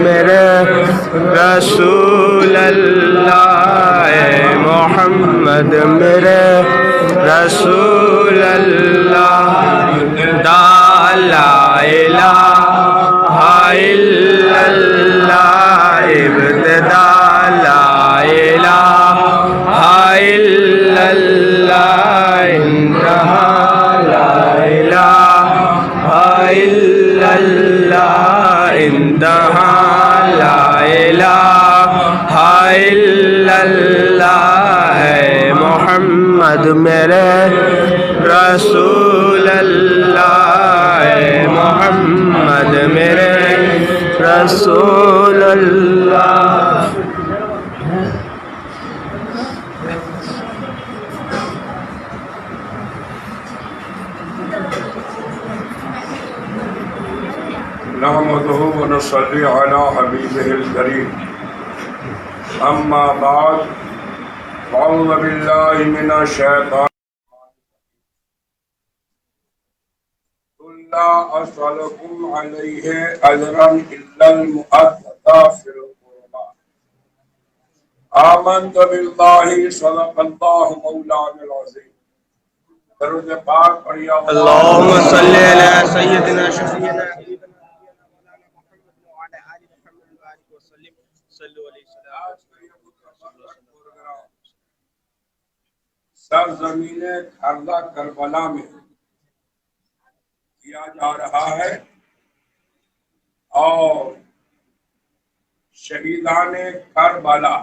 मेरे रसूल अल्लाह मोहम्मद मेरे रसूल अल्लाह ला इलाहा इल्लल्लाह इब्तिदा ला इलाहा इल्लल्लाह इंतहा ला इलाहा इल्लल्लाह इंतहा ला इलाहा इल्लल्लाह मोहम्मद मेरे रसूल अल्लाह मोहम्मद मेरे रसूल अल्लाह। नहमदुहु व नसल्ली अला हबीबिहिल करीम अम्मा बाद अऊज़ु बिल्लाहि मिनश शैतानिर रजीम ला असअलुकुम अलैहि अजरन इल्लल मुअद्दता फिल कुरबा आमन्तु बिल्लाहि सदक़ल्लाहु मौलानाल अज़ीम। दरूद पाक पढ़िया अल्लाहुम्मा सल्ली अला सय्यिदिना शफीना सरज़मीने खर्दा करबला में किया जा रहा है और शहीदाने करबला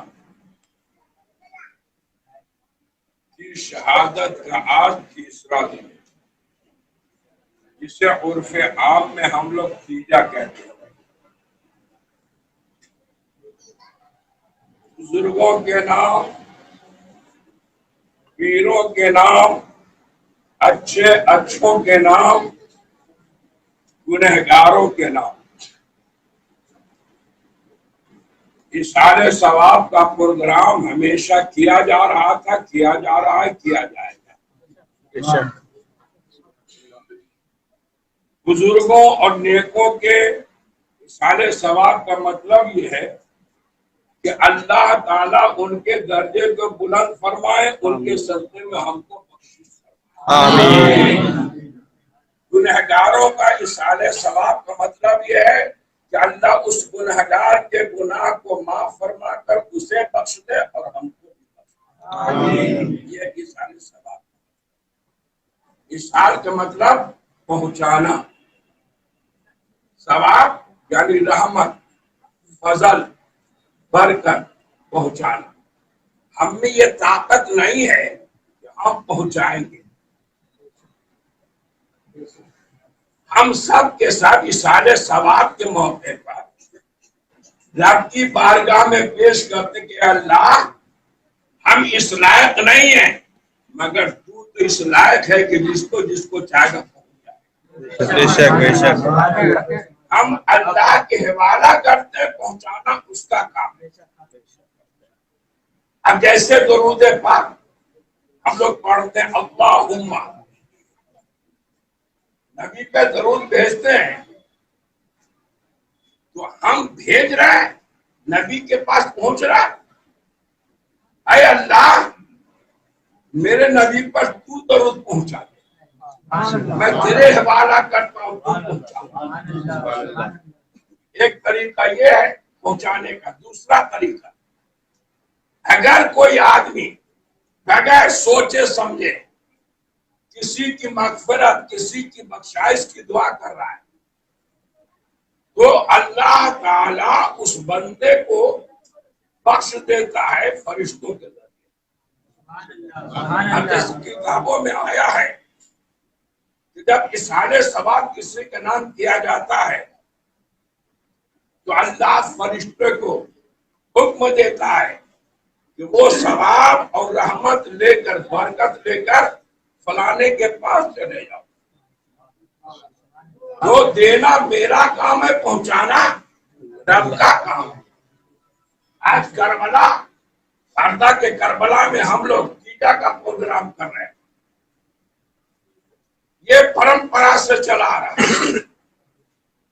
की शहादत का आज तीसरा दिन है, जिसे उर्फ़े आम में हम लोग तीजा कहते हैं। बुजुर्गों के नाम, पीरों के नाम, अच्छों के नाम, गुनहगारों के नाम, इशारे सवाब का प्रोग्राम हमेशा किया जा रहा था, किया जा रहा है, किया जाएगा। बुजुर्गों और नेकों के इशारे सवाब का मतलब ये है कि अल्लाह ताला उनके दर्जे को बुलंद फरमाए, उनके सदक़े में हमको बख्शिश फरमाए। गुनहगारों का इसाले सवाब का मतलब यह है कि अल्लाह उस गुनहगार के गुनाह को माफ फरमा कर उसे बख्श दे और हमको भी बख्श दे। ये इसाले सवाब। इसाल का मतलब पहुंचाना, सवाब यानी रहमत, फजल, बरकत, पहुंचाना। हम में ये ताकत नहीं है कि हम पहुंचाएंगे। हम सब के सब इशारे सवाब के मौके पर रब की बारगाह में पेश करते कि अल्लाह हम इस लायक नहीं है, मगर तू तो इस लायक है कि जिसको जिसको चाहेगा पहुंच जाए। हम अल्लाह के हवाला करते, पहुंचाना उसका काम है। अब जैसे दुरूद पाक हम लोग पढ़ते हैं, अल्लाहुम्मा, नबी पे दरूद भेजते हैं, तो हम भेज रहे हैं, नबी के पास पहुंच रहा है। ऐ अल्लाह मेरे नबी पर तू दरूद पहुंचा दे, मैं तेरे हवाला करता हूं, तू पहुंचा। एक तरीका ये है पहुंचाने का। दूसरा तरीका, अगर कोई आदमी बगैर सोचे समझे किसी की मगफिरत, किसी की बख्शाइश की दुआ कर रहा है, तो अल्लाह ताला उस बंदे को बख्श देता है फरिश्तों के जरिए। हदीस किताबों में आया है कि जब इसाले सवाब किसी का नाम किया जाता है तो अल्लाह फरिश्ते को हुक्म देता है कि वो सवाब और रहमत लेकर बरकत लेकर फलाने के पास चले जाओ। जो देना मेरा काम है, पहुंचाना रब का काम है। आज करबला, शारदा के करबला में हम लोग कीटा का प्रोग्राम कर रहे हैं। ये परंपरा से चला आ रहा है,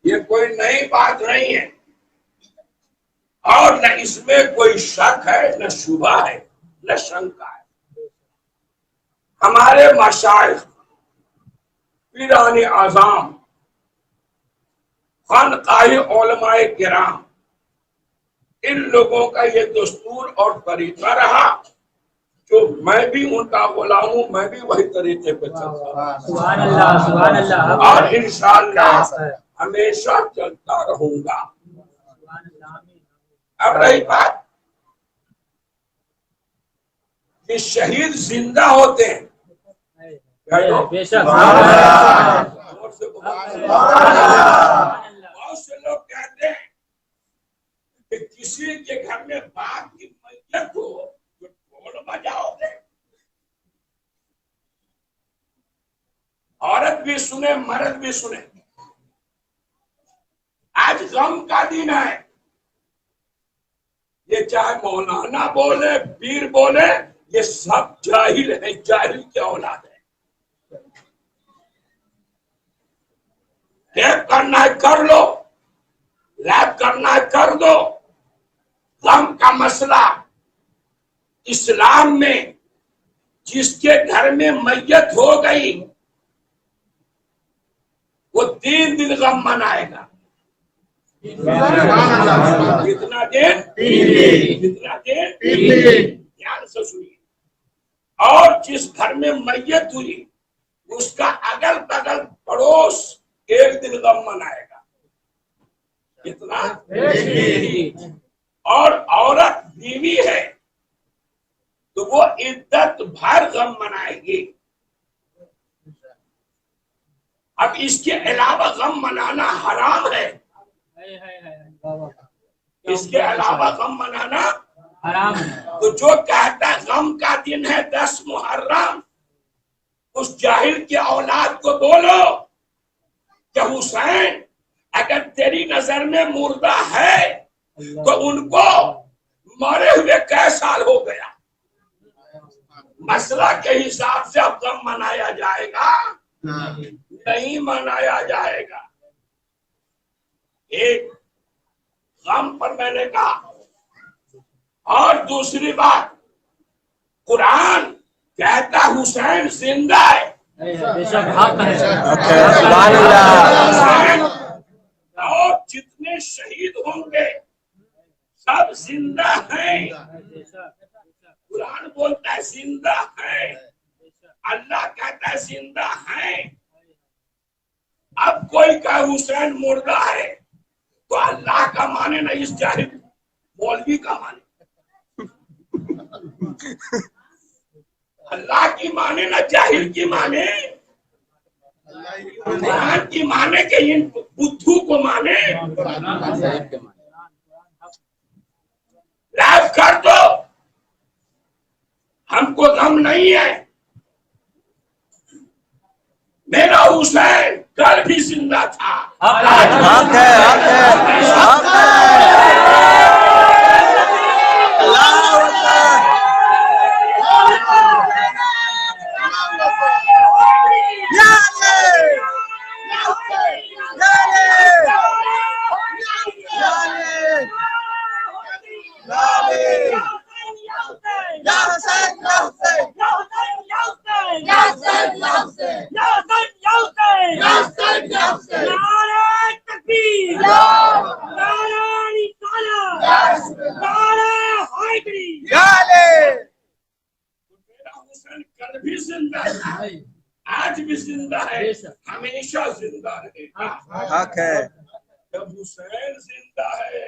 ये कोई नई बात नहीं है और न इसमें कोई शक है, न शुबा है, न शंका है। हमारे मशाइख, पीराने आज़ाम, खानकाही उलमाए किराम, इन लोगों का ये दस्तूर और तरीका रहा, जो मैं भी उनका गुलाम हूं, मैं भी वही तरीके पे चलता हूं। सुभान अल्लाह, सुभान अल्लाह। और इंशाअल्लाह हमेशा चलता रहूंगा। अब रही बात कि शहीद जिंदा होते हैं, बेशक बहुत से लोग कहते हैं कि किसी के घर में बाप की मैयत हो तो ढोल बजाओगे। औरत भी सुने, मर्द भी सुने। आज गम का दिन है। ये चाहे मौलाना बोले, पीर बोले, ये सब जाहिल है, जाहिल की औलाद है। लैब करना है कर लो, लैब करना है कर दो। गम का मसला इस्लाम में जिसके घर में मैयत हो गई वो 3 दिन गम मनाएगा। कितना दिन? 3 दिन। ध्यान से सुनिए। और जिस घर में मैयत हुई उसका अगल बगल पड़ोस 1 दिन गम मनाएगा। कितना? 1 दिन। और औरत बीवी है तो वो इद्दत भर गम मनाएगी। अब इसके अलावा गम मनाना हराम है। इसके अलावा गम मनाना हराम है। तो जो कहता है गम का दिन है 10 मुहर्रम, उस जाहिल की औलाद को बोलो कि हुसैन अगर तेरी नजर में मुर्दा है तो उनको मरे हुए कई साल हो गया। मसला के हिसाब से अब गम मनाया जाएगा? नहीं मनाया जाएगा। एक गम पर मैंने कहा। और दूसरी बात, कुरान कहता हुसैन जिंदा है। बेशक हक है। हुसैन और जितने शहीद होंगे सब जिंदा हैं। कुरान बोलता है जिंदा है, अल्लाह कहता है जिंदा है। अब कोई का हुसैन मुर्दा है तो अल्लाह का माने ना, इस जाहिल मौलवी का माने। अल्लाह की माने ना, जाहिल की माने, कुरान की माने के इन बुद्धू को माने। लाइव कर दो, हमको गम नहीं है। मेरा हुसैन कल भी जिंदा था। हक है, हक है, हक है। अल्लाहू अकबर। या अल्लाह, या अल्लाह, या अल्लाह, या अल्लाह। या हुसैन, या हुसैन, या हुसैन, या हुसैन, या हुसैन, या हुसैन, या हुसैन। नारे तकबीर, नारे रिसालत, नारे हैदरी। या अल्लाह। मेरा हुसैन कल भी जिंदा है, आज भी जिंदा है, हमेशा जिंदा रहेगा। हक है। जब हुसैन जिंदा है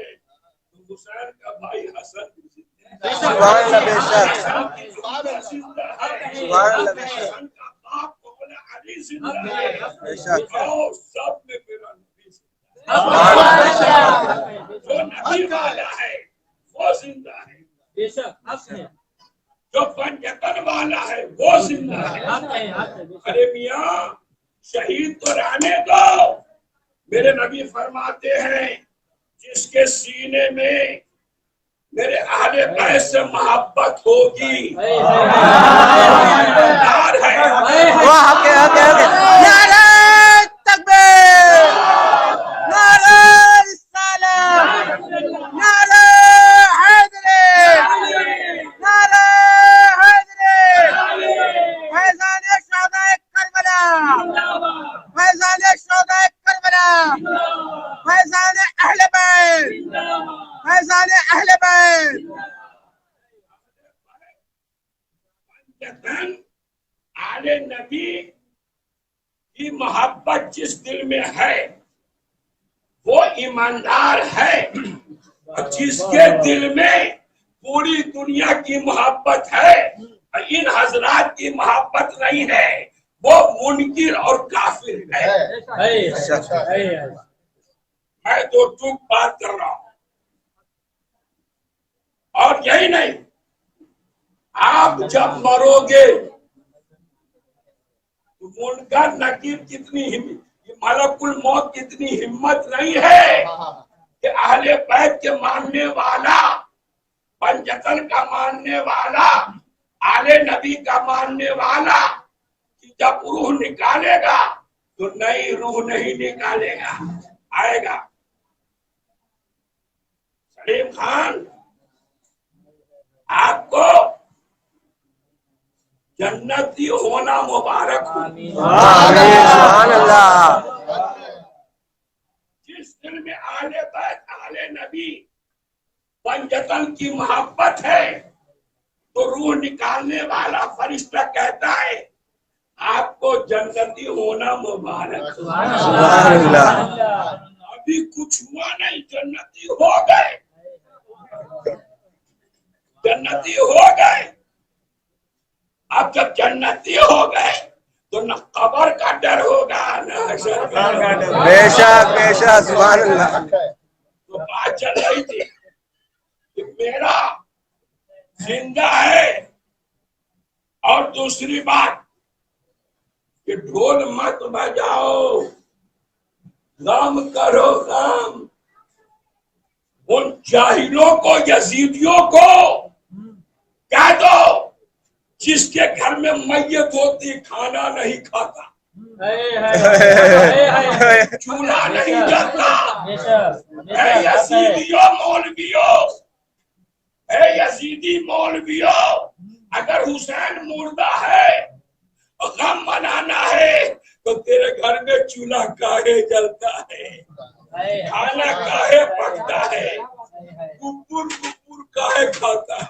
तो हुसैन का भाई हसन भी जिंदा सुभान अल्लाह बेशक जिंदा है। सुभान अल्लाह बेशक हसन का बाप मौला अली जिंदा है। बेशक और सब में मेरा नबी जिंदा सुभान अल्लाह बेशक है। जो नबी वाला है वो जिंदा है। बेशक हक है, जो पंजतन वाला है वो जिंदा है। हक है, हक है, बेशक। अरे मियाँ शहीद तो रहने दो। मेरे नबी फरमाते हैं जिसके सीने में मेरे अहले बैत से मोहब्बत होगी ईमानदार है। वाह हके हके हके नारे तकबीर नारे रिसालत नारे हैदरी नारे हैदरी फैज़ान शोहदाए करबला फैज़ान शोहदाए करबला फैज़ान अहले बैत फैज़ान अहले बैत पंजतन आले नबी की मोहब्बत जिस दिल में है वो ईमानदार है। और जिसके दिल में पूरी दुनिया की मोहब्बत है और इन हजरात की मोहब्बत नहीं है वो मुनकिर और काफिर है। मैं तो चुप बात कर रहा हूं। और यही नहीं, आप जब मरोगे तो मुनकर नकीर कितनी मलकुल मौत कितनी हिम्मत नहीं है कि अहले बैत के मानने वाला पंजतन का मानने वाला आले नबी का मानने वाला कि जब रूह निकालेगा तो नई रूह नहीं निकालेगा, आएगा। सलीम खान आपको जन्नती होना मुबारक हो। सुभान अल्लाह जिस दिल में आले बैत आले नबी पंजतन की मोहब्बत है तो रूह निकालने वाला फरिश्ता कहता है आपको जन्नती होना मुबारक। सुभान अल्लाह अभी कुछ हुआ नहीं, जन्नती हो गए, जन्नती हो गए। अब जब जन्नती हो गए तो न कब्र का डर होगा न हशर का डर। बेशक बेशक सुभान अल्लाह तो बात चल रही थी कि मेरा जिंदा है। और दूसरी बात कि ढोल मत बजाओ, गम करो गम। उन जाहिलों को यजीदियों को कह दो जिसके घर में मैयत होती खाना नहीं खाता, चूल्हा नहीं जलता। ऐ यजीदियों मौलवियों, ऐ यजीदी मौलवियों, अगर हुसैन मुर्दा है और गम मनाना है तो तेरे घर में चूल्हा काहे जलता है, खाना काहे पकता है, कुकुर कुकुर काहे खाता है।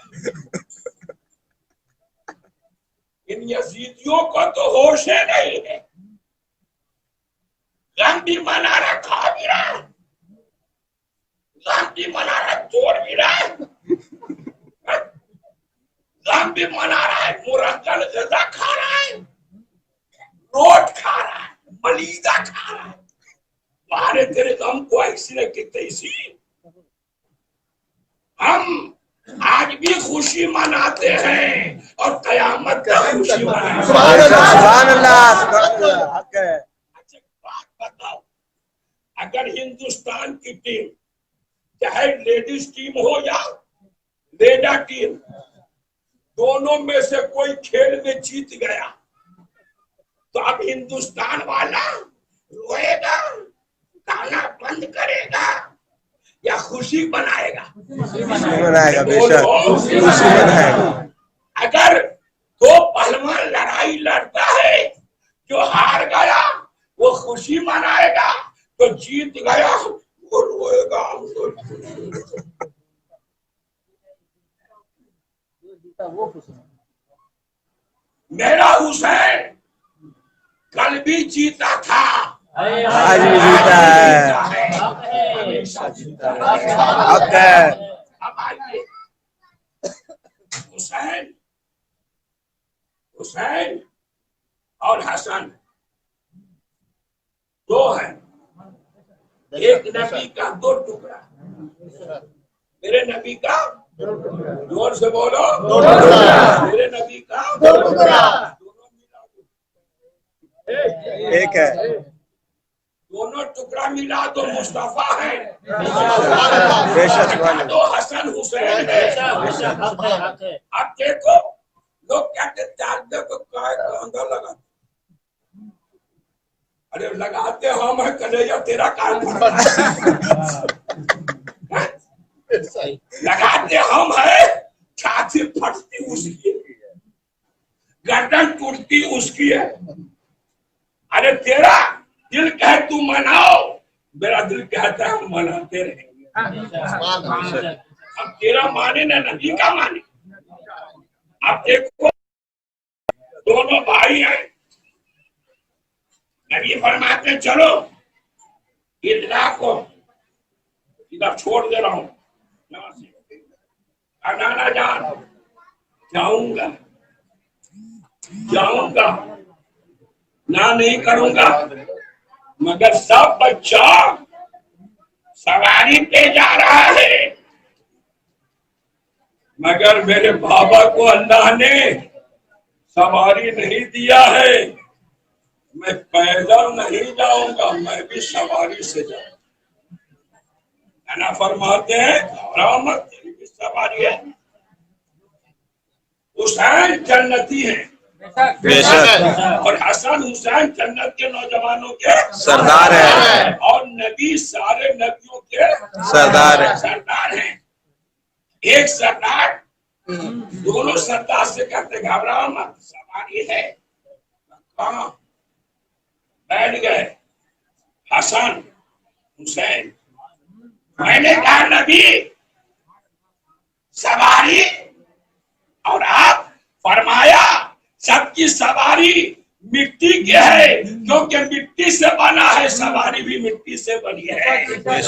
इन यजीदियों को तो होश ही नहीं है। गम भी मना रहा, खा भी रहा, गम भी मना रहा, तोड़ भी रहा, गम भी मना रहा है, मुरक्कल गजा खा रहा है, रोट खा रहा है, मलीदा खा रहा है। मारे तेरे गम को ऐसी न कि तैसी। हम आज भी खुशी मनाते हैं और कयामत का खुशी मनाएंगे। सुभान अल्लाह हक है। अच्छा बात बताओ, अगर हिंदुस्तान की टीम चाहे लेडीज टीम हो या लेडा टीम, दोनों में से कोई खेल में जीत गया तो अब हिंदुस्तान वाला रोएगा, गाना बंद करेगा या खुशी बनाएगा? खुशी मनाएगा बेशक खुशी मनाएगा। अगर दो पहलवान लड़ाई लड़ता है, जो हार गया वो खुशी मनाएगा, तो जीत गया वो रोएगा। मेरा हुसैन कल भी जीता था, आज भी जीता है, हमेशा जीता है। हक है। अब आइए हुसैन हुसैन और हसन दो है। एक नबी का दो टुकड़ा, मेरे नबी का जोर से बोलो, मेरे नबी का दोनों मिला दो। एक है। दोनों टुकड़ा मिला तो मुस्तफा है, बेशक दो हसन हुसैन है। अब देखो लोग कहते चार्जर को काय का अंदर लगा, अरे लगाते हम है कलेजा तेरा काम लगाते हम है, छाती फटती उसकी, गर्दन टूटती उसकी है। अरे तेरा दिल कहे तू मनाओ, मेरा दिल कहता है हम मनाते रहेंगे। अब तेरा माने ना नबी का माने। अब देखो दोनों भाई हैं, नबी फरमाते चलो ईदगाह को इधर छोड़ दे रहा हूँ, नाना जान जाऊंगा जाऊंगा ना नहीं करूंगा, मगर सब बच्चा सवारी पे जा रहा है, मगर मेरे बाबा को अल्लाह ने सवारी नहीं दिया है, मैं पैदल नहीं जाऊंगा, मैं भी सवारी से जाऊंगा। ना फरमाते हैं रहमत तेरी भी सवारी है। हुसैन जन्नती है बेशक और हसन हुसैन जन्नत के नौजवानों के सरदार है और नबी सारे नबियों के सरदार हैं। एक सरदार दोनों सरदार से कहते घबराओ मत, सवारी है। कहाँ बैठ गए हसन हुसैन। मैंने कहा नबी सवारी, और आप फरमाया सबकी सवारी मिट्टी की है, क्योंकि मिट्टी से बना है, सवारी भी मिट्टी से बनी है।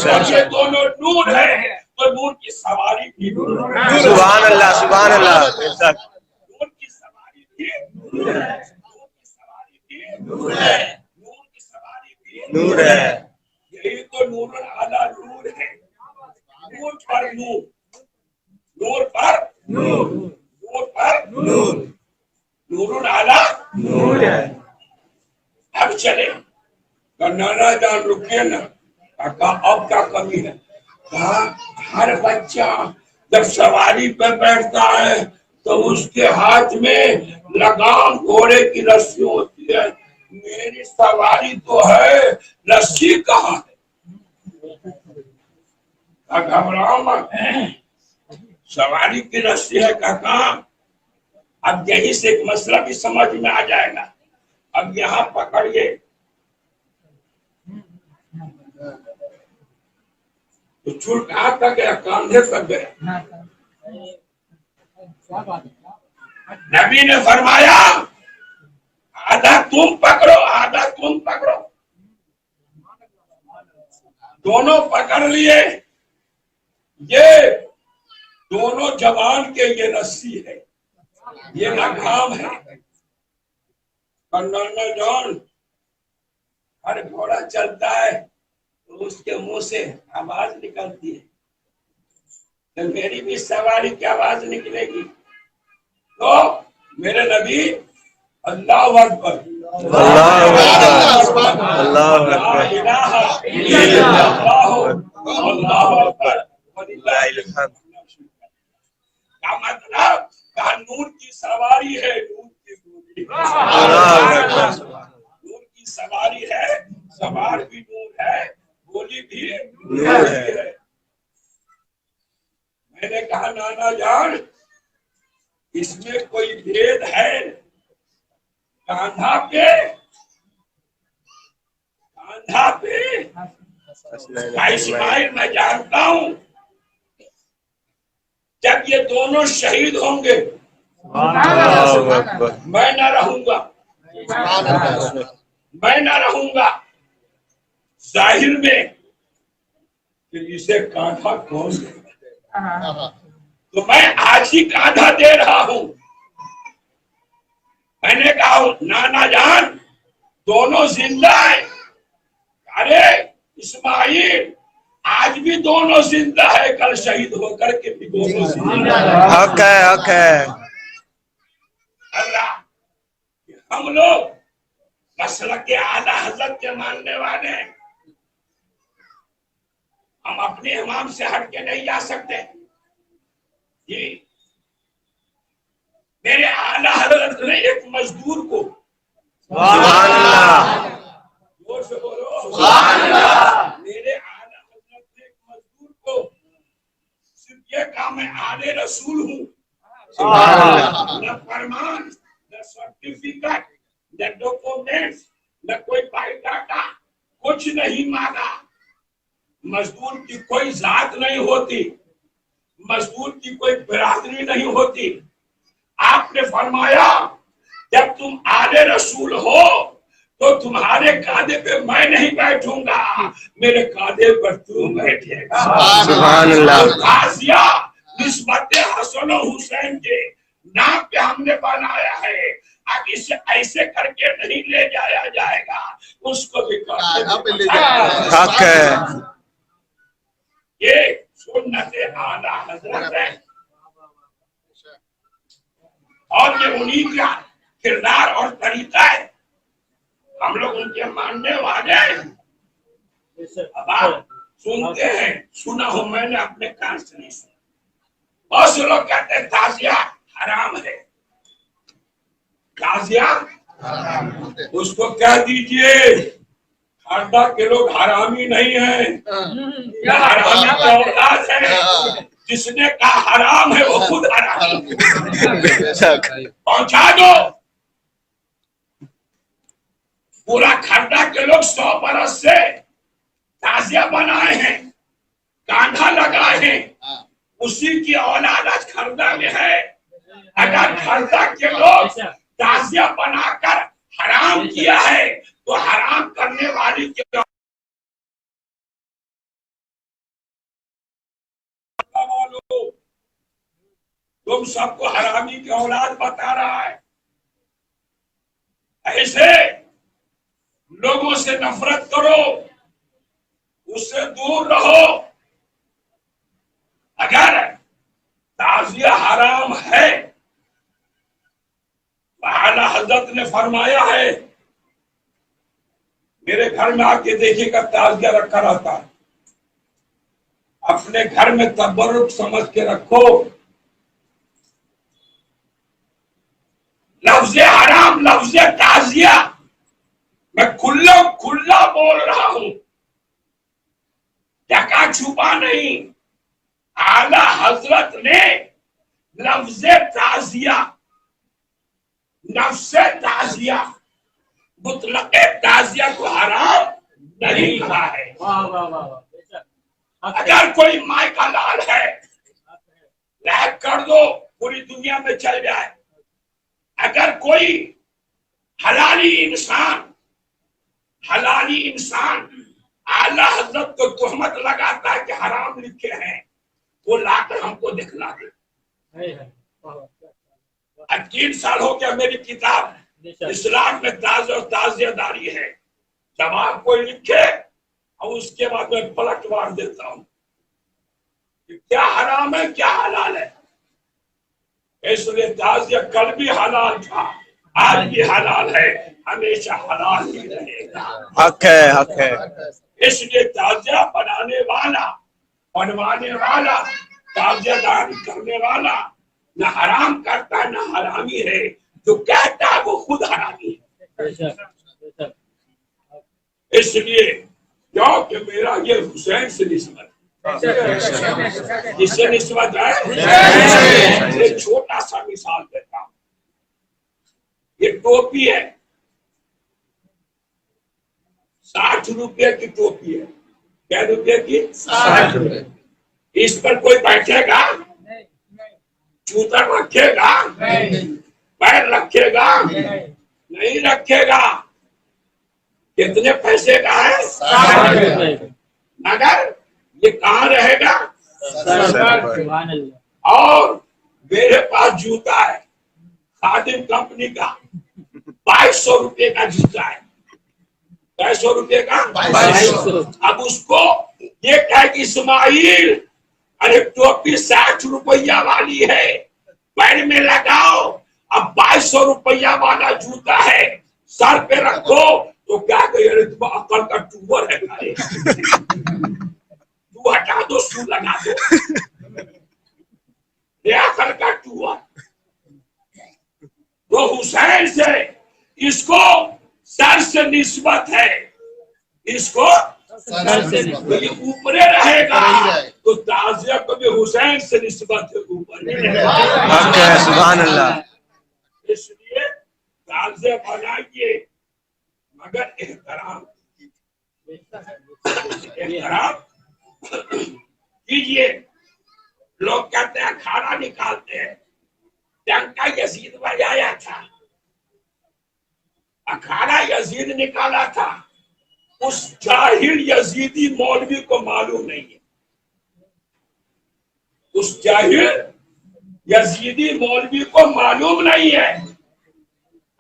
और ये दोनों नूर है, तो नूर की सवारी भी नूर है। सुभान अल्लाह सुभान अल्लाह। नूर की सवारी भी नूर है, नूर की सवारी भी नूर है, नूर की सवारी भी नूर है। यही तो नूर आला नूर है। नूर पर नूर, नूर पर नूर, नूर पर नूर, नूरुल आला नूर है। अब चले नाना जान रुकिए ना, कहा अब क्या कमी है? कहा हर बच्चा जब सवारी पर बैठता है तो उसके हाथ में लगाम घोड़े की रस्सी होती है, मेरी सवारी तो है, रस्सी कहाँ है? घबराओ मत, सवारी की रस्सी है काका। अब यही से एक मसला भी समझ में आ जाएगा। अब यहाँ पकड़िए तो चूल कहाँ तक गया, कांधे तक गया। नबी ने फरमाया आधा तुम पकड़ो आधा तुम पकड़ो। दोनों पकड़ लिए, ये दोनों जवान के ये रस्सी है, ये लगाम है। नाना जान हर घोड़ा चलता है तो उसके मुंह से आवाज निकलती है, तो मेरी भी सवारी की आवाज निकलेगी। तो मेरे नबी अल्लाहु अकबर अल्लाहु अकबर अल्लाहु अकबर का मतलब कहा नूर की सवारी है, नूर की गोली, नूर की सवारी है, सवार भी नूर है, गोली भी नूर है। मैंने कहा नाना जान इसमें कोई भेद है? कांधा पे इस्माइल मैं जानता हूँ, जब ये दोनों शहीद होंगे मैं न रहूंगा, मैं न रहूंगा। जाहिर में कि इसे कांधा कौन देगा? तो मैं आज ही कांधा दे रहा हूं। मैंने कहा नाना जान दोनों जिंदा है। अरे इस्माइल आज भी दोनों जिंदा है, कल शहीद होकर के भी दोनों जिंदा है। हक है, हक है। अल्लाह, हम लोग मसलक के आला हजरत के मानने वाले हैं, हम अपने इमाम से हट के नहीं जा सकते जी। मेरे आला हजरत ने एक मजदूर को, सुभान अल्लाह, जोर से बोलो सुभान अल्लाह, मेरे आला हजरत ने एक मजदूर को सिर्फ ये कहा मैं आले रसूल हूँ, सुभान अल्लाह, न फरमान न सर्टिफिकेट न डॉक्यूमेंट्स न कोई बायोडाटा, कुछ नहीं मांगा। मजदूर की कोई जात नहीं होती, मजदूर की कोई बिरादरी नहीं होती। आपने फरमाया जब तुम आले रसूल हो तो तुम्हारे कांधे पे मैं नहीं बैठूंगा, मेरे कांधे पर तू बैठेगा। सुभान अल्लाह। गाजिया निस्बत हसन हुसैन के नाम पे हमने बनाया है। अब इसे ऐसे करके नहीं ले जाया जाएगा, उसको भी हक है। ये सुन्नत आला हजरत है और ये उन्हीं का किरदार और तरीका है। हम लोग उनके मानने वाले हैं। अब आप सुनते हैं, सुना हो मैंने अपने कान से नहीं सुना। बहुत से लोग कहते हैं ताजिया हराम है। ताजिया उसको कह दीजिए हरदा के लोग हरामी नहीं है, या हरामी का औलाद है। जिसने कहा हराम है वो खुद हराम पहुंचा दो। पूरा खड्डा के लोग 100 बरस से ताजिया बनाए हैं, कांधा लगाए हैं, उसी की औलाद आज खर्दा में है। अगर खर्दा के लोग ताजिया बनाकर हराम किया है तो हराम करने वाली के तुम सबको हरामी की औलाद बता रहा है। ऐसे लोगों से नफरत करो, उससे दूर रहो। अगर ताजिया हराम है तो आला हजरत ने फरमाया है, मेरे घर में आके देखिएगा ताजिया रखा रहता है, अपने घर में तबर्रुक समझ के रखो। लफ्ज़ हराम, लफ्ज़ ताजिया मैं खुला खुला बोल रहा हूं, जगह छुपा नहीं। आला हजरत ने लफ्ज़ ताजिया, नफ्से ताजिया, मुतलक ताजिया को हराम नहीं कहा है। अगर कोई माय का लाल है, लाइक कर दो, पूरी दुनिया में चल जाए। अगर कोई हलाली इंसान आला हजरत को तोहमत लगाता है कि हराम लिखे हैं, वो लाकर हमको दिखला दे। 3 साल हो गया मेरी किताब इस्लाम में ताज और ताजियादारी है, जवाब कोई लिखे और उसके बाद मैं पलट मार देता हूँ कि क्या हराम है क्या हलाल है। इसलिए ताजिया कल भी हलाल था, आज भी हलाल है, हमेशा हलाल ही रहेगा। हक है, हक है। इसलिए ताजिया बनाने वाला, बनवाने वाला, ताजियादारी करने वाला न हराम करता न हरामी है, जो कहता है वो खुद हरामी है। इसलिए क्योंकि मेरा ये हुसैन से निस्बत, किससे निस्बत है? एक छोटा सा मिसाल देता हूं। ये टोपी है, 60 रुपए की टोपी है। क्या रुपए की? 60 रुपए। इस पर कोई बैठेगा? जूता रखेगा? पैर रखेगा? नहीं रखेगा। कितने पैसे का है? 60 रुपए। मगर ये कहाँ रहेगा? और मेरे पास जूता है खादिम कंपनी का 2200 रुपए का जूता है। 250 रुपए का 2200। अब उसको ये कहे कि इस्माइल अरे टोपी 60 रुपया वाली है पैर में लगाओ, अब 2200 रुपया वाला जूता है सर पे रखो, तो क्या कहे अरे तुम अकल का टूवर है भाई, तू हटा दो शू लगा दो, ये अकल का टूवर। तो हुसैन से इसको सर से निस्बत है, इसको तो ये ऊपरे रहेगा, तो ताजिया को भी हुसैन से निस्बत है ऊपर हक है, सुभान अल्लाह। इसलिए ताजिया बनाइए मगर एहतराम कीजिए। लोग कहते हैं खाना निकालते हैं, डंका यजीद बजाया था, अखाड़ा यजीद निकाला था, उस जाहिल यजीदी मौलवी को मालूम नहीं है, उस जाहिल यजीदी मौलवी को मालूम नहीं है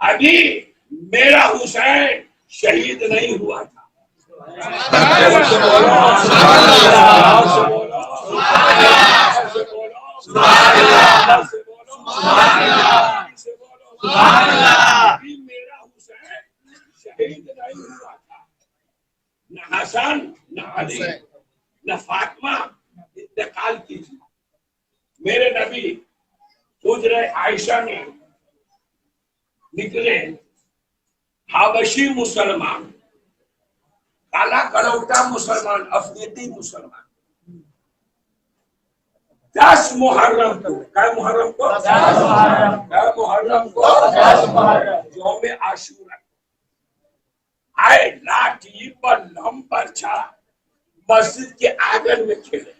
अभी मेरा हुसैन शहीद नहीं हुआ था। अभी मेरा हुसैन शहीद नहीं हुआ था, न हसन न अली न फातिमा इंतकाल की थी। मेरे नबी हुजरे आयशा ने निकले हाबशी मुसलमान, काला कलौटा मुसलमान, अफरीदी मुसलमान, 10 मुहर्रम को, क्या मुहर्रम को, 10 मुहर्रम को यौम आशूरा आए, लाठी पर लंबर छा मस्जिद के आंगन में खेले।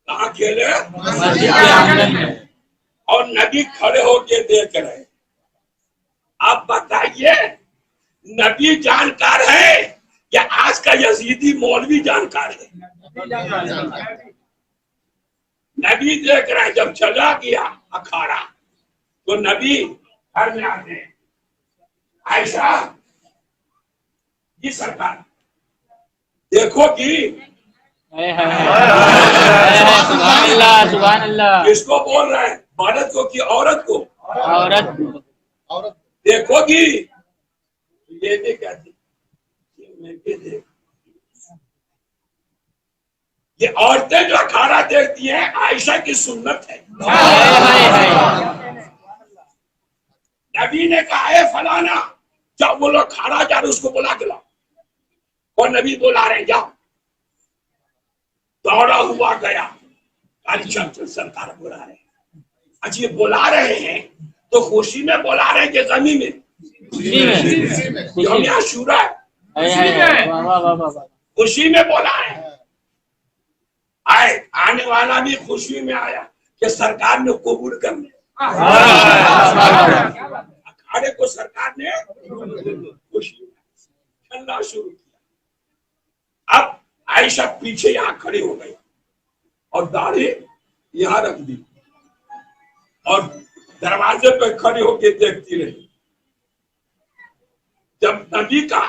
कहाँ खेले? मस्जिद के आंगन में। और नबी खड़े होके देख रहे। आप बताइए नबी जानकार है या आज का यजीदी मौलवी जानकार है? नबी देख रहे। जब चला गया अखाड़ा तो नबी घर में आते हैं, आयशा जी सरकार देखो कि सुभान अल्लाह सुभान अल्लाह। किसको बोल रहे हैं, मर्द को कि औरत को? औरत देखोगी ये भी कहती देख। ये औरतें जो अखाड़ा देखती हैं आयशा की सुन्नत है। नबी ने कहा है फलाना जब वो लोग खाड़ा जा रहे उसको बुला के लाओ, और नबी बुला रहे जाओ। दौड़ा हुआ गया, चल सरकार बुला रहे। अच्छा ये बुला रहे हैं तो खुशी में बुला रहे हैं कि गमी में? यौम आशूरा खुशी में बोला है। आए आने वाला भी खुशी में आया कि सरकार ने कबूल कर लिया, अखाड़े को सरकार ने खुशी में चलना शुरू किया। अब आयशा पीछे यहाँ खड़ी हो गई और दाढ़ी यहाँ रख दी और दरवाजे पे खड़ी होकर देखती रही। जब नबी का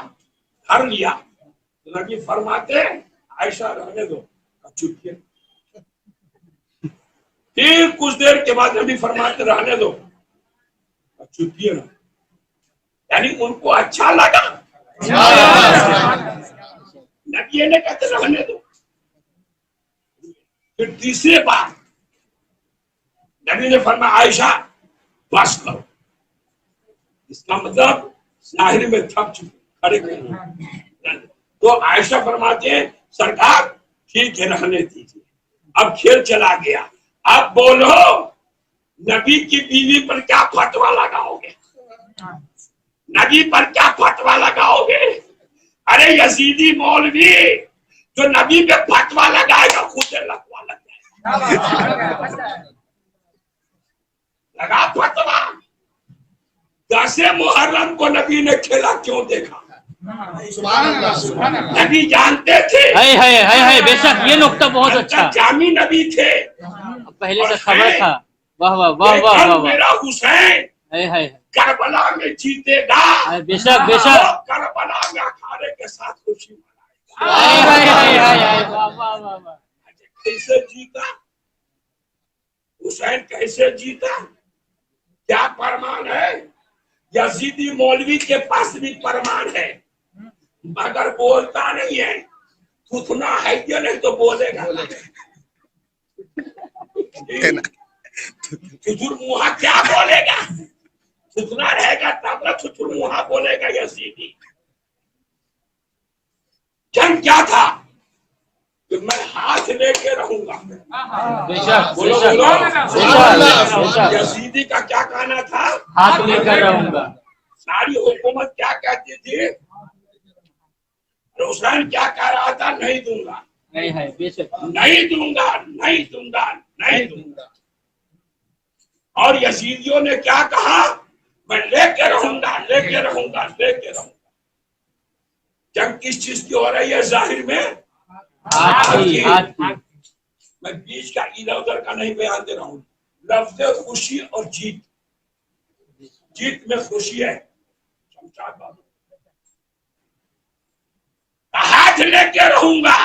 घर लिया तो नबी फरमाते आयशा रहने दो, चुप। फिर कुछ देर के बाद नबी फरमाते रहने दो, चुपिए ना, यानी उनको अच्छा लगा। नबी ने कहते रहने दो। फिर तीसरे बार नबी ने फरमाया आयशा बस करो, इसका मतलब जाहिर में थक चुके खड़े कर। तो आयशा फरमाते हैं सरकार ठीक है रहने दीजिए। अब खेल चला गया। अब बोलो नबी की बीवी पर क्या फतवा लगाओगे? नबी पर क्या फतवा लगाओगे? अरे यजीदी मौलवी जो नबी पे फतवा लगाएगा खुद लगवा लग जाएगा। लगा फतवा। 10 मुहर्रम को नबी ने खेला क्यों देखा? नबी जानते थे। है बेशक, ये नुक्ता बहुत अच्छा। जामी नबी थे पहले से खबर था। वाह वाह वाह वाह वाह वाह। मेरा हुसैन है करबला में जीतेगा। बेशक वो बेशक। करबला में अखाड़े के साथ खुशी मनाएगा। वाह वाह वाह वाह। कैसे जीता हुसैन, कैसे जीता, क्या प्रमाण है? यजीदी मौलवी के पास भी प्रमाण है, मगर बोलता नहीं है। थूथना है क्या, नहीं तो बोलेगा। चुचुरमुहा क्या बोलेगा? थूथना रहेगा तब ना चुचुरमुहा बोलेगा यजीदी। जंग क्या था कि मैं हाथ लेके रहूंगा। बेशक बोलो बेशक बोलो। बेशक। यजीदी का क्या कहना था? हाथ लेकर रहूंगा। सारी हुकूमत क्या कहती थी? हुसैन क्या कह रहा था? नहीं दूंगा, नहीं है बेशक। नहीं दूंगा, नहीं दूंगा, नहीं दूंगा। और यजीदियों ने क्या कहा? मैं लेके रहूंगा, लेके रहूंगा, लेके रहूंगा। जंग किस चीज की हो रही है? जाहिर में हाथ की। मैं बीच का इधर उधर का नहीं बयान दे रहा हूँ। लफ्ज खुशी और जीत, जीत में खुशी है। शमशाद बाबू हाथ लेके रहूंगा,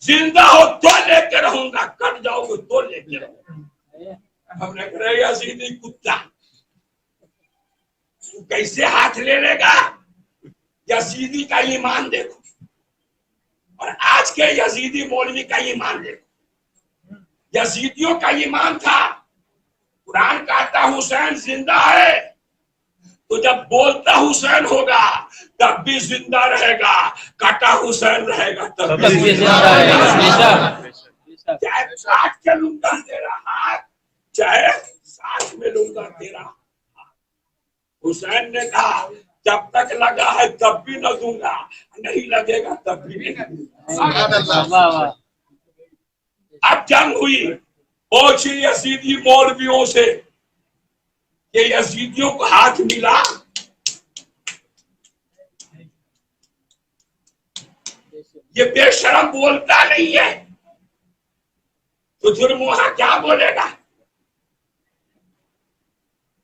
जिंदा हो तो लेके रहूंगा, कट जाओगे तो लेके रहूंगा। हमने कहा यजीदी कुत्ता, तू कैसे हाथ ले लेगा? यजीदी का ईमान देखो और आज के यजीदी मौलवी का ईमान देखो। यजीदियों का ईमान था, कुरान कहता हुसैन जिंदा है, तो जब बोलता हुसैन होगा तब भी जिंदा रहेगा, काटा हुसैन रहेगा तब भी जिंदा रहेगा। चाहे काट के लूंगा तेरा हाथ, चाहे साथ में लूंगा तेरा हाथ। हुसैन ने कहा जब तक लगा है तब भी न दूंगा, नहीं लगेगा तब भी नहीं दूंगा। अब जंग हुई, पहुंची यजीदी मौलवियों से, ये यजीदियों को हाथ मिला। ये बेशरम बोलता नहीं है, तो जुर्मुहा क्या बोलेगा?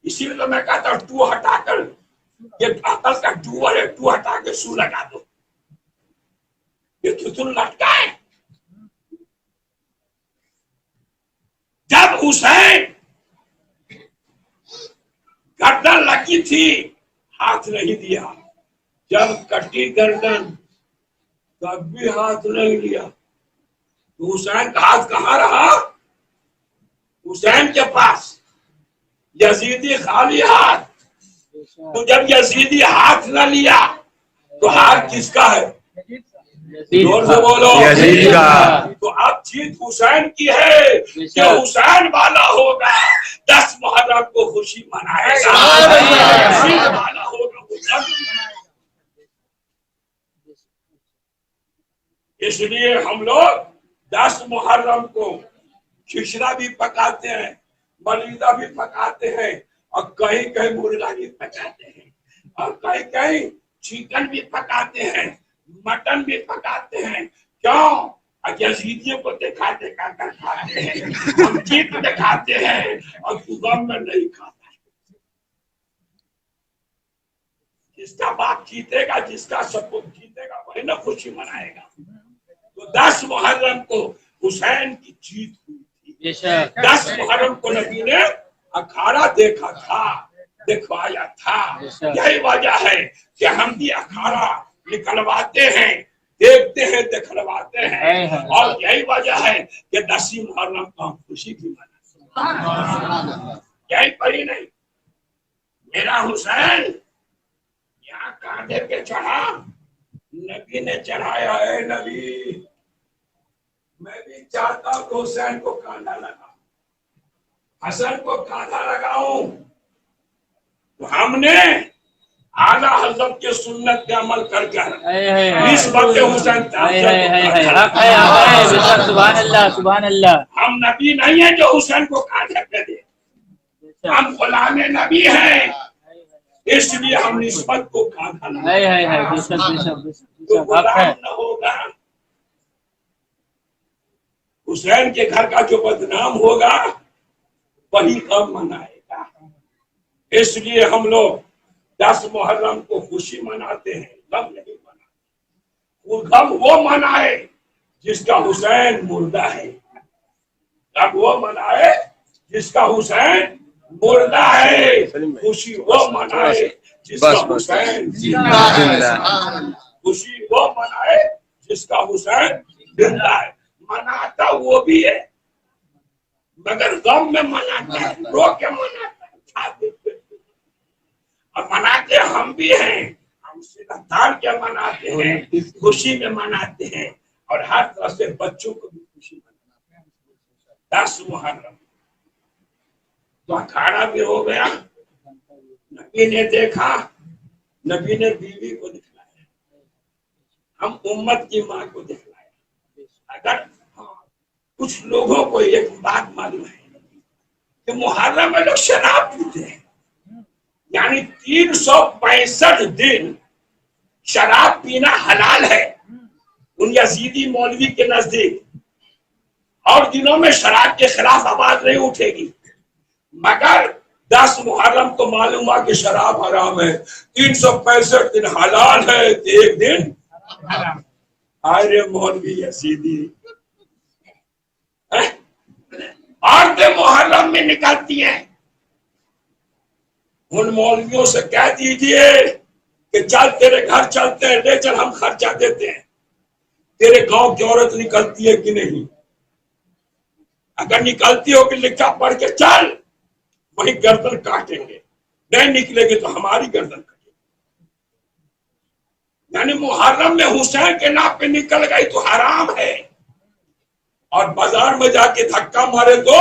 इसीलिए तो मैं कहता हूं टू हटाकर, ये अकल का टू है, टू हटा के सू लगा दो। ये थुथुन लटका है। जब हुसैन गर्दन लगी थी हाथ नहीं दिया, जब कटी गर्दन तब भी हाथ नहीं लिया। तो हुसैन का हाथ कहाँ रहा? हुसैन के पास। यजीदी खाली हाथ। तो जब यजीदी हाथ न लिया तो हाथ किसका है? जोर से बोलो, यजीद का। तो अब जीत हुसैन की है। जो हुसैन वाला होगा 10 मुहर्रम को खुशी मनाएगा, हुसैन वाला होगा वो जंग मनाएगा। इसलिए हम लोग 10 मुहर्रम को खिचड़ा भी पकाते हैं, मलीदा भी पकाते हैं, और कहीं कहीं मुर्गा भी पकाते हैं, और कहीं कहीं चिकन भी पकाते हैं, मटन भी पकाते हैं। क्यों? यजीदियों को दिखाते कर खाते हैं, हम जीत दिखाते हैं और तू गम में नहीं खाता है। जिसका बाप जीतेगा, जिसका सपूत जीतेगा, वही ना खुशी मनाएगा। तो 10 मुहर्रम को हुसैन की जीत हुई थी। 10 मुहर्रम को नबी ने अखाड़ा देखा था, दिखवाया था। यही वजह है कि हम भी अखाड़ा निकलवाते हैं, देखते हैं, दिखलवाते हैं। और यही वजह है कि 10 मुहर्रम को हम खुशी की मनाते। यही पड़ी नहीं, मेरा हुसैन यहाँ कांधे पे चढ़ा, नबी ने चढ़ाया है। नबी, मैं भी चाहता हूं कि हुसैन को कांधा लगाऊं, हसन को कांधा लगाऊं। तो हमने आला हजरत के सुन्नत पे अमल करके निस्बत हुसैन सुभान अल्लाह। हम नबी नहीं है जो हुसैन को कांधे पे दे, हम गुलाम नबी हैं, इसलिए हम निस्बत को कांधा लगाएं। तो गुलाम न होगा, हुसैन के घर का जो बदनाम होगा वही गम मनाएगा। इसलिए हम लोग 10 मुहर्रम को खुशी मनाते हैं, गम नहीं मनाते। वो गम वो मनाए जिसका हुसैन मुर्दा है, गम वो मनाए जिसका हुसैन मुर्दा है, खुशी वो मनाए जिसका हुसैन जिंदा है, खुशी वो मनाए जिसका हुसैन जिंदा है। मनाता वो भी है मगर गम में मनाता है, रो के मनाता है, छाती पे। और मनाते हम भी हैं, हम सीधा तार के मनाते हैं, खुशी में मनाते हैं और हर तरह से बच्चों को भी खुशी मनाते हैं। 10 मुहर्रम तो अखाड़ा भी हो गया। नबी ने देखा, नबी ने बीवी को दिखलाया, हम उम्मत की माँ को दिखलाया। अगर कुछ लोगों को एक बात मालूम है कि मुहर्रम में लोग शराब पीते हैं, यानी 365 दिन शराब पीना हलाल है उन यजीदी मौलवी के नजदीक। और दिनों में शराब के खिलाफ आवाज नहीं उठेगी, मगर 10 मुहर्रम को मालूम हुआ कि शराब हराम है, 365 दिन हलाल है, तो एक दिन अरे मौलवी यजीदी औरतें मुहर्रम में निकलती हैं। उन मौलवियों से कह दीजिए कि चल तेरे घर चलते हैं, ले चल, हम खर्चा देते हैं। तेरे गांव की औरत निकलती है कि नहीं? अगर निकलती हो कि लिखा पढ़ के चल, वही गर्दन काटेंगे, नहीं निकलेगी तो हमारी गर्दन कटेगी। यानी मुहर्रम में हुसैन के नाम पे निकल गई तो हराम है, और बाजार में जाके धक्का मारे तो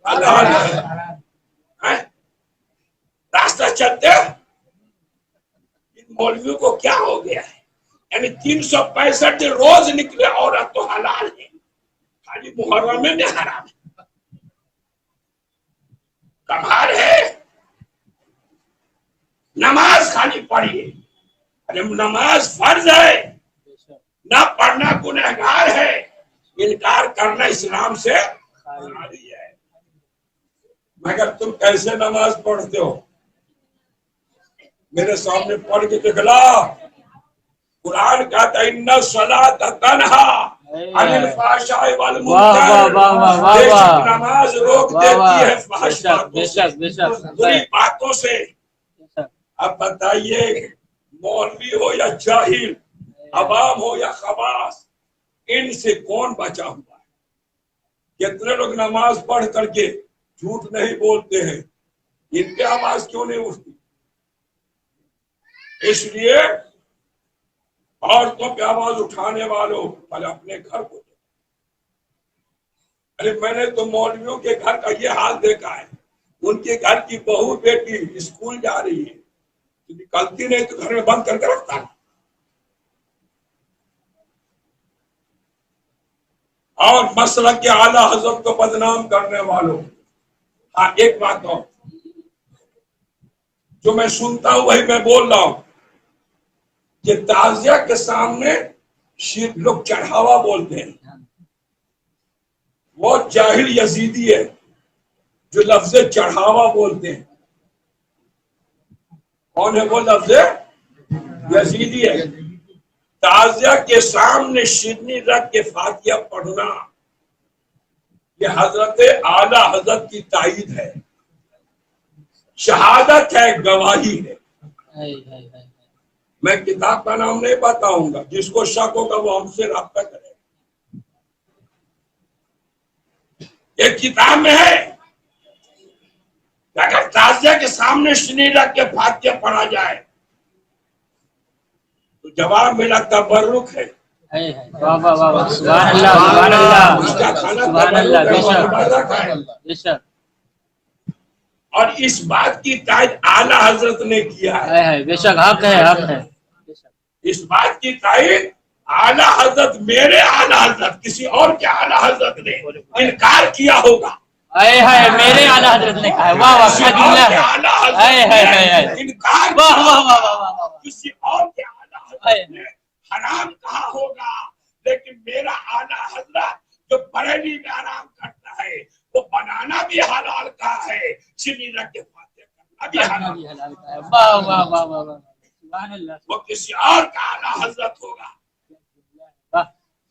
हलाल है। रास्ता चलते इन मौलवियों को क्या हो गया है? यानी 365 दिन रोज निकले औरत तो हलाल है, खाली मुहर्रम में नहीं हराम है। कमाल है। नमाज खाली पढ़िए, अरे नमाज फर्ज है, ना पढ़ना गुनहगार है, इनकार करना इस्लाम से खाली है। मगर तुम कैसे नमाज पढ़ते हो? मेरे सामने पढ़ के दिखला। कुरान कहता है इन्ना सलात तन्हा अनिल फहशाई वल मुनकर, बेशक नमाज रोक देती है फहश बातों से, बुरी बातों से। अब बताइए, मौलवी हो या जाहिल, अवाम हो या खवास, इनसे कौन बचा हुआ है? कितने लोग नमाज पढ़ करके झूठ नहीं बोलते हैं, इनके आवाज क्यों नहीं उठती? इसलिए औरतों पे आवाज उठाने वालों पहले अपने घर को देखो। अरे मैंने तो मौलवियों के घर का ये हाल देखा है, उनके घर की बहू बेटी स्कूल जा रही है, तो निकलती नहीं तो घर में बंद करके रखता है। और मसलक के आला हजरत को बदनाम करने वालों, हाँ एक बात और, जो मैं सुनता हूं वही मैं बोल रहा हूं कि ताजिया के सामने लोग चढ़ावा बोलते हैं। वो जाहिल यजीदी है जो लफ्ज चढ़ावा बोलते हैं। कौन है वो लफ्ज? यजीदी है। ताजिया के सामने शिरनी रख के फातिहा पढ़ना, ये हजरत आला हजरत की ताईद है, शहादत है, गवाही है। मैं किताब का नाम नहीं बताऊंगा, जिसको शक होगा वो हमसे राब्ता करे। एक किताब में है अगर ताजिया के सामने शिरनी रख के फातिहा पढ़ा जाए तो जवाब मिला तबर्रुक है। वाह वाह वाह वाह, सुभान अल्लाह, सुभान अल्लाह, सुभान अल्लाह, बेशक। और इस बात की तायद आला हजरत ने किया है। बेशक, हक है, हक है। इस बात की तायद आला हजरत, मेरे आला हजरत, किसी और के आला हजरत ने इनकार किया होगा। मेरे आला हजरत ने कहा है। वाह वाह, क्या जुमला है। इनकार, वाह वाह वाह वाह, किसी और के आला हजरत ने हराम कहा होगा, लेकिन मेरा आला हजरत जो बरेली में आराम करता है वो बनाना भी हलाल का है, चीनी रख के फातिहा करना भी हलाल का है। वाह वाह वाह वाह वाह, सुभान अल्लाह। वो किसी और का आला हजरत होगा,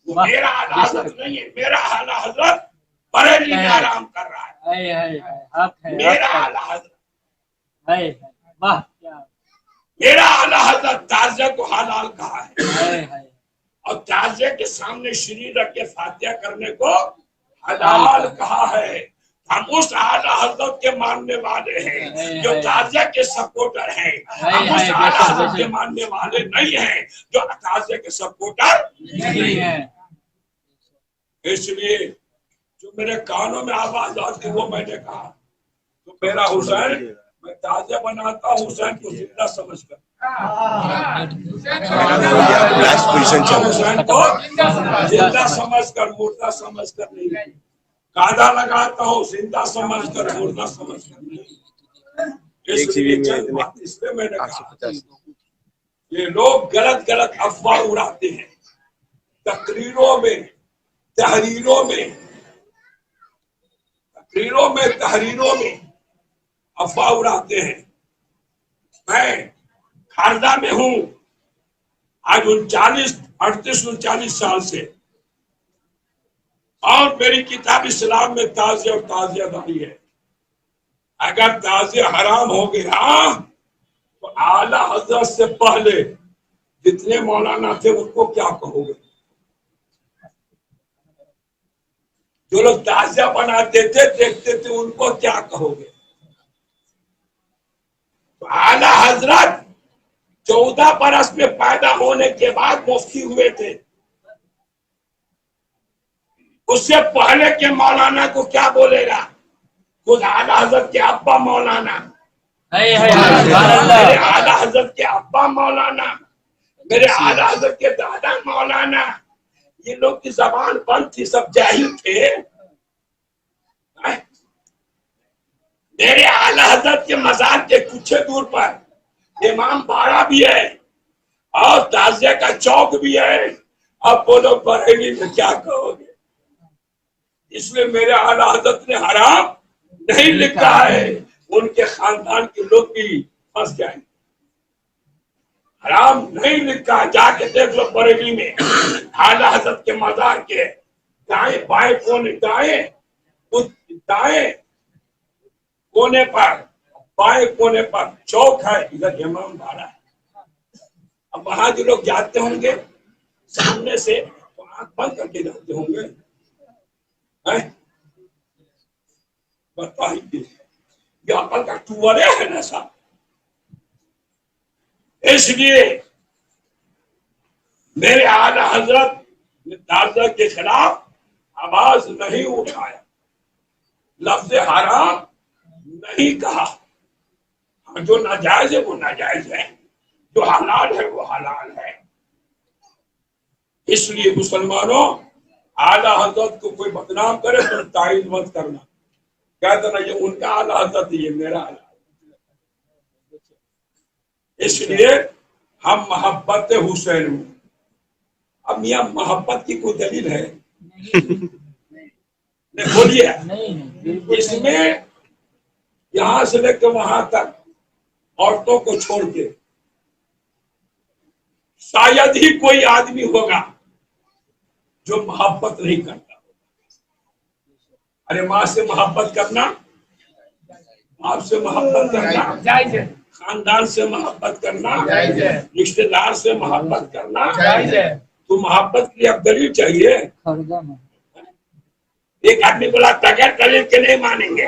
वो मेरा आला हजरत नहीं है। मेरा आला हजरत बरेली में आराम कर रहा है, मेरा आला हजरत, वाह क्या, मेरा आला हजरत ताजिया को हलाल कहा है और ताजिया के सामने श्री रख के फातिहा करने को हलाल कहा है। हम उस आला हजरत के मानने वाले हैं जो ताजिया के सपोर्टर हैं, हम उस आला हजरत के मानने वाले नहीं हैं जो ताजिया के सपोर्टर नहीं है। इसलिए जो मेरे कानों में आवाज आती वो मैंने कहा, तो मेरा हुसैन मैं ताजिया बनाता हूँ हुसैन को जिंदा समझकर, हुसैन को जिंदा समझकर, मुर्दा समझकर नहीं। कादा लगाता हूँ जिंदा समझकर, मुर्दा समझकर नहीं। इसलिए मैंने कहा ये लोग गलत गलत अफवाह उड़ाते हैं, तकरीरों में तहरीरों में अफवाह उड़ाते हैं। मैं खारदा में हूं आज 38-39 साल से, और मेरी किताब इस्लाम में ताज़िया और ताज़ियादारी है। अगर ताज़िया हराम हो गया तो आला हजरत से पहले जितने मौलाना थे उनको क्या कहोगे? जो लोग ताज़िया बनाते थे देखते थे उनको क्या कहोगे? तो आला हजरत 14 बरस में पैदा होने के बाद मुफ्ती हुए थे। उससे पहले के मौलाना को क्या बोलेगा? खुद आला हजरत के अब्बा मौलाना, मेरे आला हजरत के अब्बा मौलाना, मेरे आला हजरत के दादा मौलाना, ये लोग की जबान बंद थी, सब जाहिल थे। मेरे आला हजरत के मजार के कुछ दूर पर इमाम बाड़ा भी है और ताजिया का चौक भी है। अब बोलो बरेली में क्या कहोगे? इसलिए मेरे आला हजरत ने हराम नहीं लिखा है, उनके खानदान के लोग भी फंस जाएंगे। हराम नहीं लिखा, जाके देख लो बरेली में आला हजरत के मजार के दाएं बाएं कोने, दाएं कोने पर बाएं कोने पर चौक है, इधर इमाम बाड़ा है। अब वहां जो लोग जाते होंगे सामने से तो आंख बंद करके जाते होंगे, बताइए ये अकल का टुअरे है ना साहब। इसलिए मेरे आला हजरत ने ताज़िया के खिलाफ आवाज नहीं उठाया, लफ्ज़ हराम नहीं कहा। जो नाजायज है वो नाजायज है, जो हलाल है वो हलाल है। इसलिए मुसलमानों, आला हजरत को कोई बदनाम करे तो तायीद मत करना, कहते ना ये उनका आला हजरत, ये मेरा आला। इसलिए हम मोहब्बत हुसैन हूं। अब मियां मोहब्बत की कोई दलील है? नहीं बोलिए। इसमें यहां से लेकर वहां तक औरतों को छोड़ के शायद ही कोई आदमी होगा जो मोहब्बत नहीं करता। अरे माँ से मोहब्बत करना, बाप से मोहब्बत करना जायज है, खानदान से मोहब्बत करना जायज है, रिश्तेदार से मोहब्बत करना जायज है। तो मोहब्बत के लिए अब दलील चाहिए। एक आदमी बोला बगैर दलील के नहीं मानेंगे,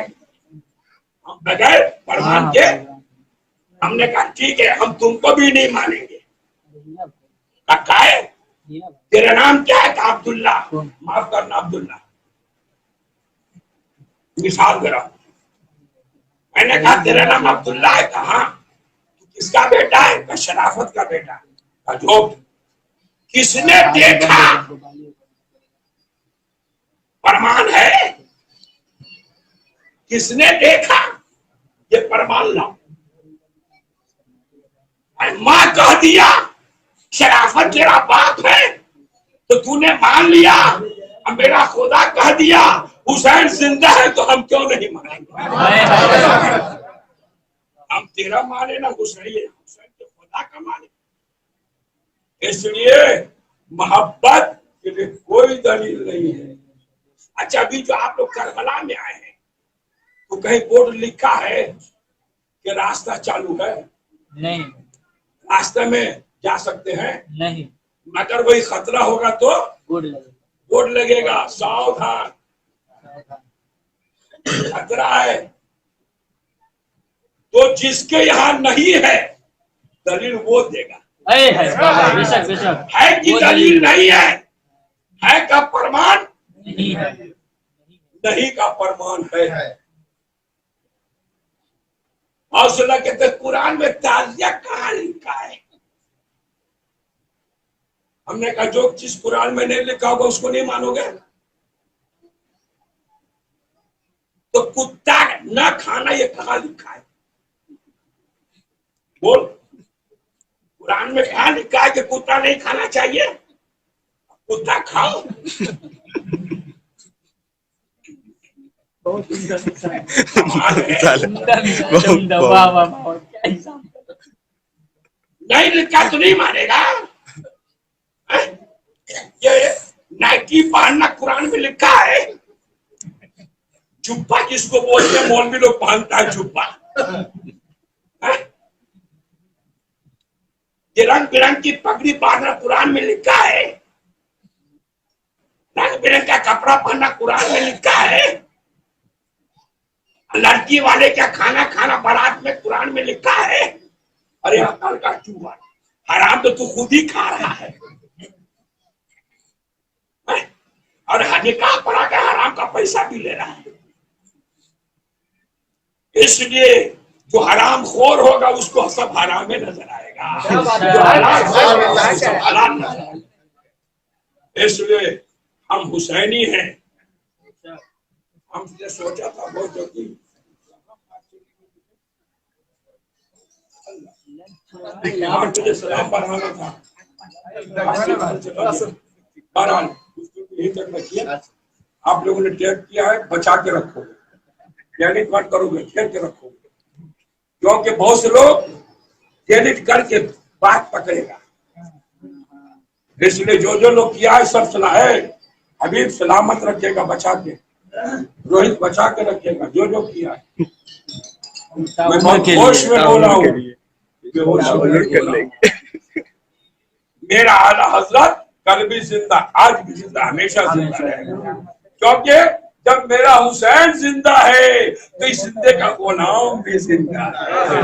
हम बगैर प्रमाण के। हमने कहा ठीक है, हम तुमको भी नहीं मानेंगे। कहा है तेरा नाम क्या है? कहा अब्दुल्ला। माफ करना अब्दुल्ला, मिसाल दे रहा। मैंने कहा तेरा नाम अब्दुल्ला है? कहा किसका बेटा है? कहा शराफत का बेटा। कहा जो किसने देखा? प्रमाण है? किसने देखा? ये प्रमाण लाओ। माँ कह दिया शराफत तेरा बाप है तो तूने मान लिया, अब मेरा खुदा कह दिया हुसैन जिंदा है तो हम क्यों नहीं मानेंगे? हम तेरा माने ना हुसैन के खुदा का माने। इसलिए मोहब्बत के लिए कोई दलील नहीं है। अच्छा, अभी जो आप लोग करबला में आए हैं तो कहीं बोर्ड लिखा है कि रास्ता चालू है? नहीं। रास्ते में जा सकते हैं? नहीं। मगर वही खतरा होगा तो बोर्ड लगेगा, सावधान खतरा है। तो जिसके यहाँ नहीं है दलील वो देगा। बेशक बेशक है कि दलील नहीं है का प्रमाण नहीं है। नहीं का प्रमाण है। और सुना कहते कुरान में ताजिया कहाँ लिखा है? हमने कहा जो चीज कुरान में नहीं लिखा होगा उसको नहीं मानोगे। तो कुत्ता न खाना ये कहाँ लिखा है? बोल, कुरान में कहाँ लिखा है कि कुत्ता नहीं खाना चाहिए? कुत्ता खाओ। नहीं लिखा तो नहीं मानेगा। ये नाइकी पहनना कुरान में लिखा है। जुब्बा जिसको बोलते हैं मौलवी लोग पहनता है जुब्बा। रंग बिरंग की पगड़ी बांधना कुरान में लिखा है। रंग बिरंग का कपड़ा पहनना कुरान में लिखा है। लड़की वाले का खाना खाना बारात में कुरान में लिखा है। अरे अकल का चूहा, हराम तो तू खुद ही खा रहा है। और निकाह पढ़ा के हराम का पैसा भी ले रहा है। इसलिए जो हराम खोर होगा उसको सब हराम में नजर आएगा, जो हलाल खोर सब हलाल नजर आएगा। इसलिए हम हुसैनी हैं। हमने सोचा था बहुत जल्दी सलाम बढ़ाना था। आप लोगों ने टेप किया है, बचा के रखोगे, क्रेडिट कार्ड करोगे, खेल के रखोगे, क्योंकि बहुत से लोग क्रेडिट करके बात पकड़ेगा। इसलिए जो जो लोग किया है सब सलाह है। हबीब सलामत रखेगा बचा के, रोहित बचा के रखेगा जो जो किया है। मैं बहुत होश में बोला हूँ, मेरा आला हजरत कल भी जिंदा, आज भी जिंदा, हमेशा जिंदा रहेगा। क्योंकि जब मेरा हुसैन जिंदा है तो इस जिंदे का गुलाम भी जिंदा है।